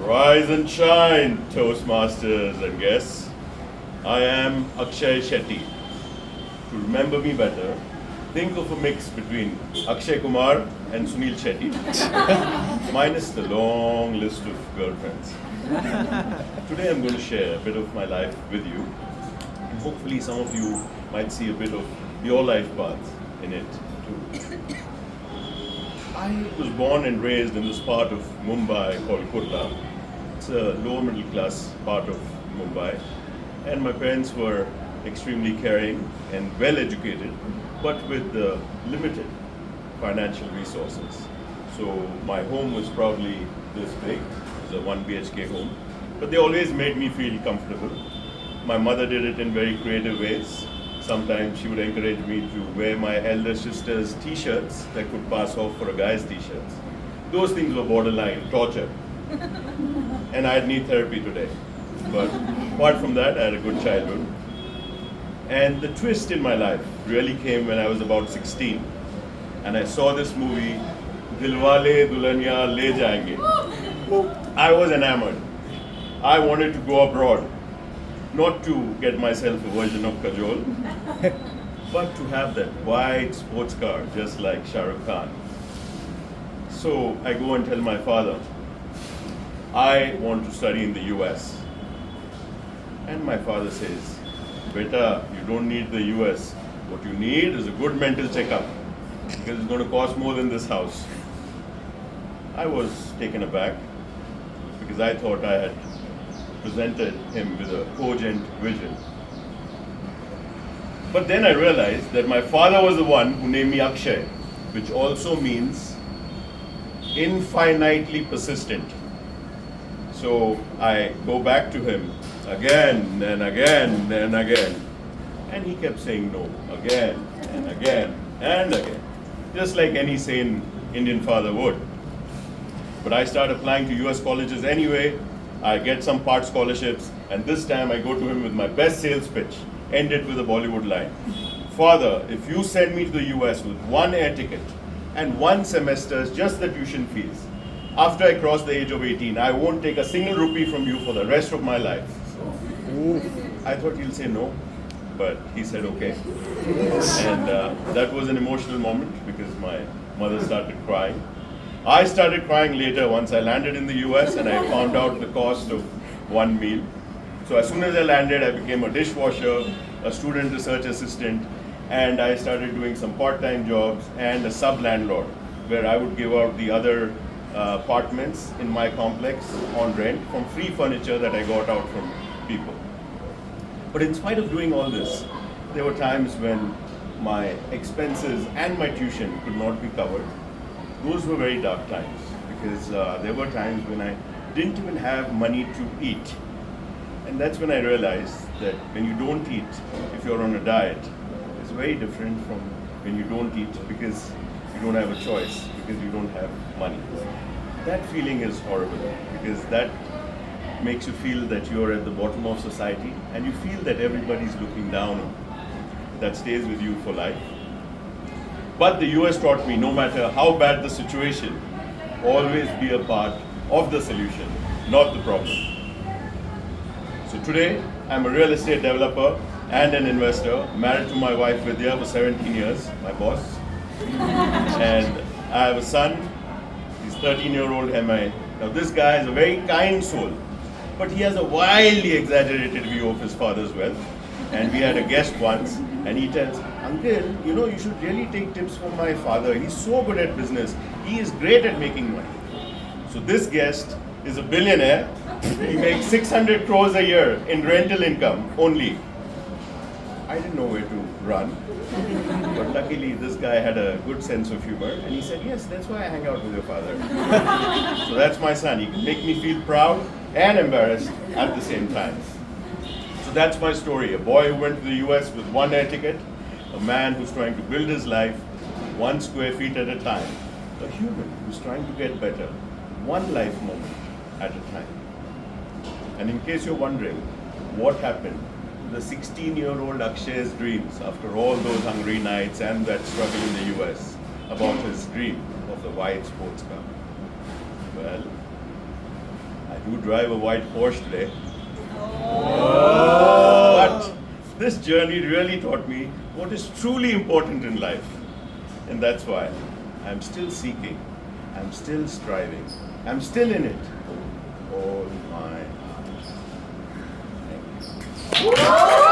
Rise and shine, Toastmasters and guests. I am Akkshay Shetty. To remember me better, think of a mix between Akshay Kumar and Sunil Shetty, minus the long list of girlfriends. Today I'm going to share a bit of my life with you, and hopefully some of you might see a bit of your life path in it too. I was born and raised in this part of Mumbai called Kurla. It's a lower middle class part of Mumbai, and my parents were extremely caring and well educated, but with limited financial resources. So my home was probably this big. It was a 1 BHK home, but they always made me feel comfortable. My mother did it in very creative ways. Sometimes she would encourage me to wear my elder sister's t-shirts that could pass off for a guy's t-shirts. Those things were borderline torture. And I'd need therapy today. But apart from that, I had a good childhood. And the twist in my life really came when I was about 16. And I saw this movie, Dilwale Dulhania Le Jayenge. I was enamored. I wanted to go abroad. Not to get myself a version of Kajol, but to have that white sports car just like Shah Rukh Khan. So I go and tell my father, I want to study in the US. And my father says, Beta, you don't need the US. What you need is a good mental checkup, because it's going to cost more than this house. I was taken aback because I thought I had presented him with a cogent vision. But then I realized that my father was the one who named me Akshay, which also means infinitely persistent. So I go back to him again and again and again. And he kept saying no, again and again and again, just like any sane Indian father would. But I started applying to US colleges anyway. I get some part scholarships, and this time I go to him with my best sales pitch, ended with a Bollywood line. Father, if you send me to the US with one air ticket and one semester's just the tuition fees, after I cross the age of 18, I won't take a single rupee from you for the rest of my life. I thought he'll say no, but he said okay. And that was an emotional moment because my mother started crying. I started crying later once I landed in the US and I found out the cost of one meal. So as soon as I landed, I became a dishwasher, a student research assistant, and I started doing some part-time jobs and a sub-landlord where I would give out the other apartments in my complex on rent from free furniture that I got out from people. But in spite of doing all this, there were times when my expenses and my tuition could not be covered. Those were very dark times because there were times when I didn't even have money to eat. And that's when I realized that when you don't eat, if you're on a diet, it's very different from when you don't eat because you don't have a choice, because you don't have money. That feeling is horrible because that makes you feel that you're at the bottom of society and you feel that everybody's looking down on you. That stays with you for life. But the US taught me no matter how bad the situation, always be a part of the solution, not the problem. So today, I'm a real estate developer and an investor, married to my wife Vidya for 17 years, my boss. And I have a son, he's 13-year-old MI. Now this guy is a very kind soul, but he has a wildly exaggerated view of his father's wealth. And we had a guest once, and he tells, Uncle, you should really take tips from my father. He's so good at business. He is great at making money. So this guest is a billionaire. He makes 600 crores a year in rental income only. I didn't know where to run. But luckily, this guy had a good sense of humor. And he said, yes, that's why I hang out with your father. So that's my son. He can make me feel proud and embarrassed at the same time. So that's my story. A boy who went to the US with one air ticket, a man who's trying to build his life 1 square feet at a time, a human who's trying to get better, one life moment at a time. And in case you're wondering what happened to the 16-year-old Akshay's dreams after all those hungry nights and that struggle in the US about his dream of the white sports car, well, I do drive a white Porsche today. But this journey really taught me what is truly important in life. And that's why I'm still seeking, I'm still striving, I'm still in it. All my heart. Thank you.